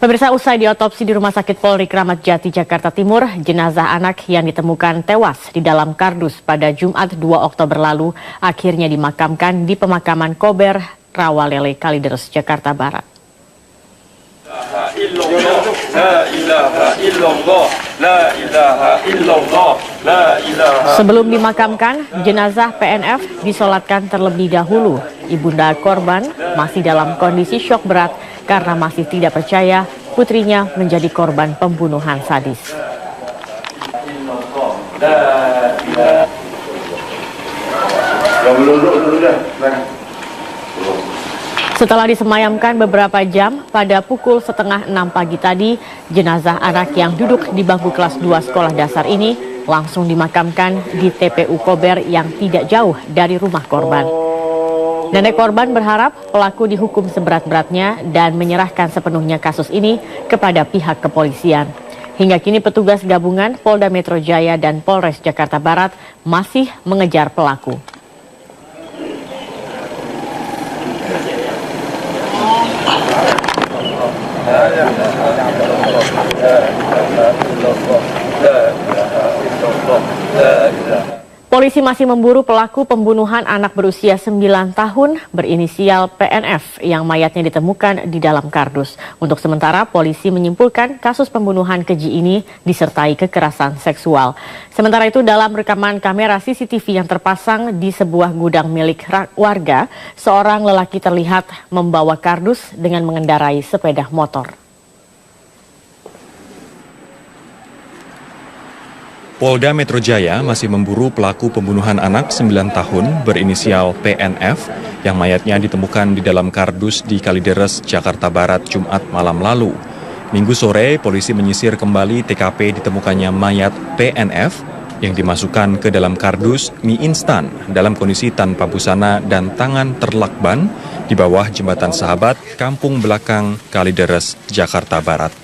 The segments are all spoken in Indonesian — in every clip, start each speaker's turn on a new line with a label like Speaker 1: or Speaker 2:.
Speaker 1: Pemirsa, usai diotopsi di Rumah Sakit Polri Kramat Jati, Jakarta Timur, jenazah anak yang ditemukan tewas di dalam kardus pada Jumat 2 Oktober lalu akhirnya dimakamkan di pemakaman Kober, Rawalele, Kalideres, Jakarta Barat. Sebelum dimakamkan, jenazah PNF disolatkan terlebih dahulu. Ibunda korban masih dalam kondisi syok berat karena masih tidak percaya putrinya menjadi korban pembunuhan sadis. Setelah disemayamkan beberapa jam, pada pukul setengah 6 pagi tadi, jenazah anak yang duduk di bangku kelas 2 sekolah dasar ini langsung dimakamkan di TPU Kober yang tidak jauh dari rumah korban. Nenek korban berharap pelaku dihukum seberat-beratnya dan menyerahkan sepenuhnya kasus ini kepada pihak kepolisian. Hingga kini petugas gabungan Polda Metro Jaya dan Polres Jakarta Barat masih mengejar pelaku. Polisi masih memburu pelaku pembunuhan anak berusia 9 tahun berinisial PNF yang mayatnya ditemukan di dalam kardus. Untuk sementara, polisi menyimpulkan kasus pembunuhan keji ini disertai kekerasan seksual. Sementara itu, dalam rekaman kamera CCTV yang terpasang di sebuah gudang milik warga, seorang lelaki terlihat membawa kardus dengan mengendarai sepeda motor.
Speaker 2: Polda Metro Jaya masih memburu pelaku pembunuhan anak 9 tahun berinisial PNF yang mayatnya ditemukan di dalam kardus di Kalideres, Jakarta Barat, Jumat malam lalu. Minggu sore, polisi menyisir kembali TKP ditemukannya mayat PNF yang dimasukkan ke dalam kardus mie instan dalam kondisi tanpa busana dan tangan terlakban di bawah jembatan Sahabat, Kampung Belakang, Kalideres, Jakarta Barat.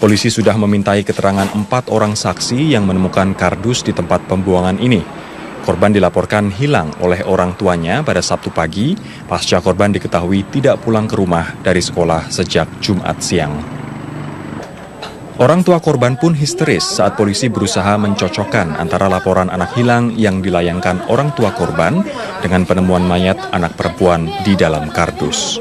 Speaker 2: Polisi sudah memintai keterangan 4 orang saksi yang menemukan kardus di tempat pembuangan ini. Korban dilaporkan hilang oleh orang tuanya pada Sabtu pagi, pasca korban diketahui tidak pulang ke rumah dari sekolah sejak Jumat siang. Orang tua korban pun histeris saat polisi berusaha mencocokkan antara laporan anak hilang yang dilayangkan orang tua korban dengan penemuan mayat anak perempuan di dalam kardus.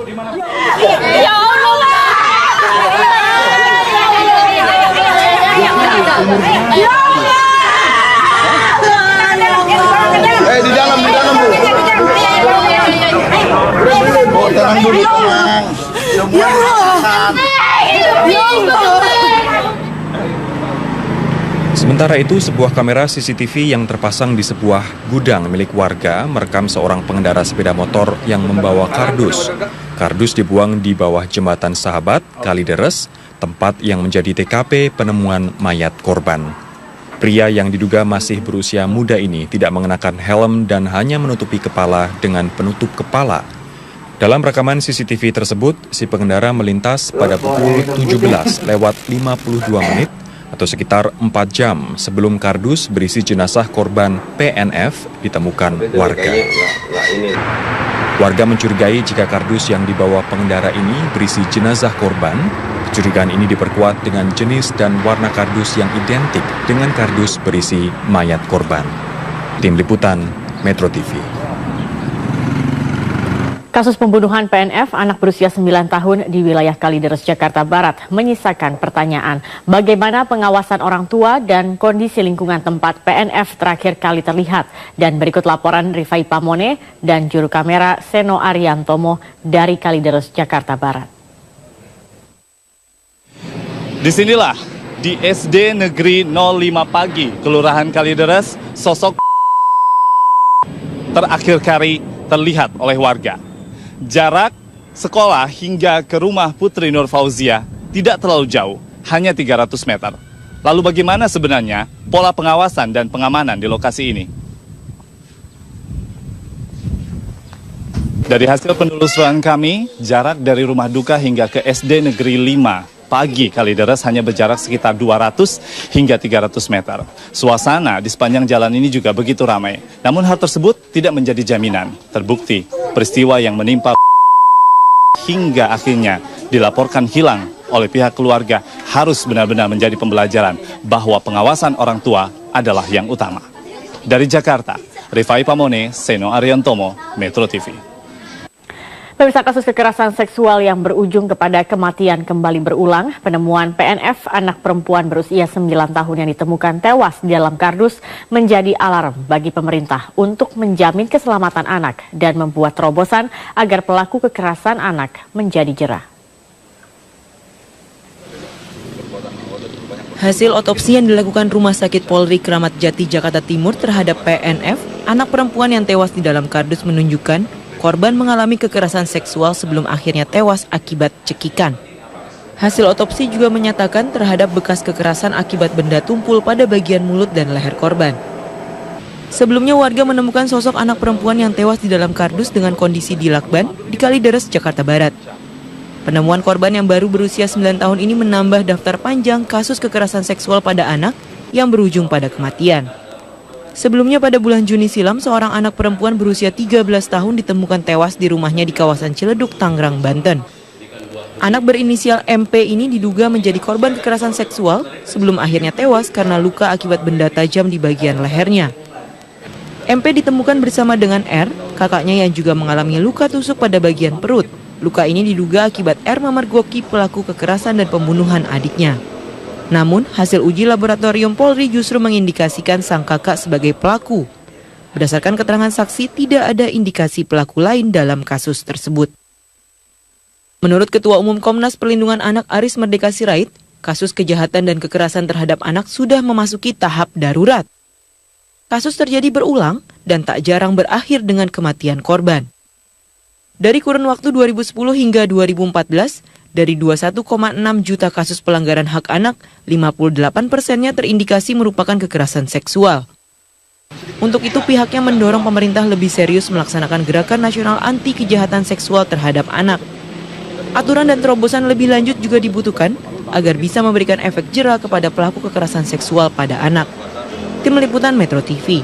Speaker 3: Di dalam Bu. Oh, tenang dulu, tenang.
Speaker 2: Sementara itu, sebuah kamera CCTV yang terpasang di sebuah gudang milik warga merekam seorang pengendara sepeda motor yang membawa kardus. Kardus dibuang di bawah jembatan Sahabat, Kalideres, tempat yang menjadi TKP penemuan mayat korban. Pria yang diduga masih berusia muda ini tidak mengenakan helm dan hanya menutupi kepala dengan penutup kepala. Dalam rekaman CCTV tersebut, si pengendara melintas pada pukul 17:52 atau sekitar 4 jam sebelum kardus berisi jenazah korban PNF ditemukan warga. Warga mencurigai jika kardus yang dibawa pengendara ini berisi jenazah korban. Kecurigaan ini diperkuat dengan jenis dan warna kardus yang identik dengan kardus berisi mayat korban. Tim Liputan Metro TV.
Speaker 1: Kasus pembunuhan PNF anak berusia 9 tahun di wilayah Kalideres, Jakarta Barat menyisakan pertanyaan bagaimana pengawasan orang tua dan kondisi lingkungan tempat PNF terakhir kali terlihat. Dan berikut laporan Rifai Pamone dan juru kamera Seno Ariantomo dari Kalideres, Jakarta Barat.
Speaker 4: Disinilah di SD Negeri 05 Pagi, Kelurahan Kalideres, sosok terakhir kali terlihat oleh warga. Jarak sekolah hingga ke rumah Putri Nur Fauzia tidak terlalu jauh, hanya 300 meter. Lalu bagaimana sebenarnya pola pengawasan dan pengamanan di lokasi ini? Dari hasil penelusuran kami, jarak dari rumah duka hingga ke SD Negeri 5 Pagi Kalideres hanya berjarak sekitar 200 hingga 300 meter. Suasana di sepanjang jalan ini juga begitu ramai. Namun hal tersebut tidak menjadi jaminan. Terbukti peristiwa yang menimpa hingga akhirnya dilaporkan hilang oleh pihak keluarga harus benar-benar menjadi pembelajaran bahwa pengawasan orang tua adalah yang utama. Dari Jakarta, Rifai Pamone, Seno Ariantomo, Metro TV.
Speaker 1: Pemirsa, kasus kekerasan seksual yang berujung kepada kematian kembali berulang. Penemuan PNF anak perempuan berusia 9 tahun yang ditemukan tewas di dalam kardus menjadi alarm bagi pemerintah untuk menjamin keselamatan anak dan membuat terobosan agar pelaku kekerasan anak menjadi jera.
Speaker 5: Hasil otopsi yang dilakukan Rumah Sakit Polri Kramat Jati, Jakarta Timur terhadap PNF, anak perempuan yang tewas di dalam kardus menunjukkan korban mengalami kekerasan seksual sebelum akhirnya tewas akibat cekikan. Hasil otopsi juga menyatakan terhadap bekas kekerasan akibat benda tumpul pada bagian mulut dan leher korban. Sebelumnya warga menemukan sosok anak perempuan yang tewas di dalam kardus dengan kondisi di lakban di Kalideres, Jakarta Barat. Penemuan korban yang baru berusia 9 tahun ini menambah daftar panjang kasus kekerasan seksual pada anak yang berujung pada kematian. Sebelumnya pada bulan Juni silam, seorang anak perempuan berusia 13 tahun ditemukan tewas di rumahnya di kawasan Ciledug, Tangerang, Banten. Anak berinisial MP ini diduga menjadi korban kekerasan seksual sebelum akhirnya tewas karena luka akibat benda tajam di bagian lehernya. MP ditemukan bersama dengan R, kakaknya yang juga mengalami luka tusuk pada bagian perut. Luka ini diduga akibat R memergoki pelaku kekerasan dan pembunuhan adiknya. Namun, hasil uji laboratorium Polri justru mengindikasikan sang kakak sebagai pelaku. Berdasarkan keterangan saksi, tidak ada indikasi pelaku lain dalam kasus tersebut. Menurut Ketua Umum Komnas Perlindungan Anak Aris Merdeka Sirait, kasus kejahatan dan kekerasan terhadap anak sudah memasuki tahap darurat. Kasus terjadi berulang dan tak jarang berakhir dengan kematian korban. Dari kurun waktu 2010 hingga 2014, dari 21,6 juta kasus pelanggaran hak anak, 58%-nya terindikasi merupakan kekerasan seksual. Untuk itu pihaknya mendorong pemerintah lebih serius melaksanakan gerakan nasional anti kejahatan seksual terhadap anak. Aturan dan terobosan lebih lanjut juga dibutuhkan agar bisa memberikan efek jera kepada pelaku kekerasan seksual pada anak. Tim Liputan Metro TV.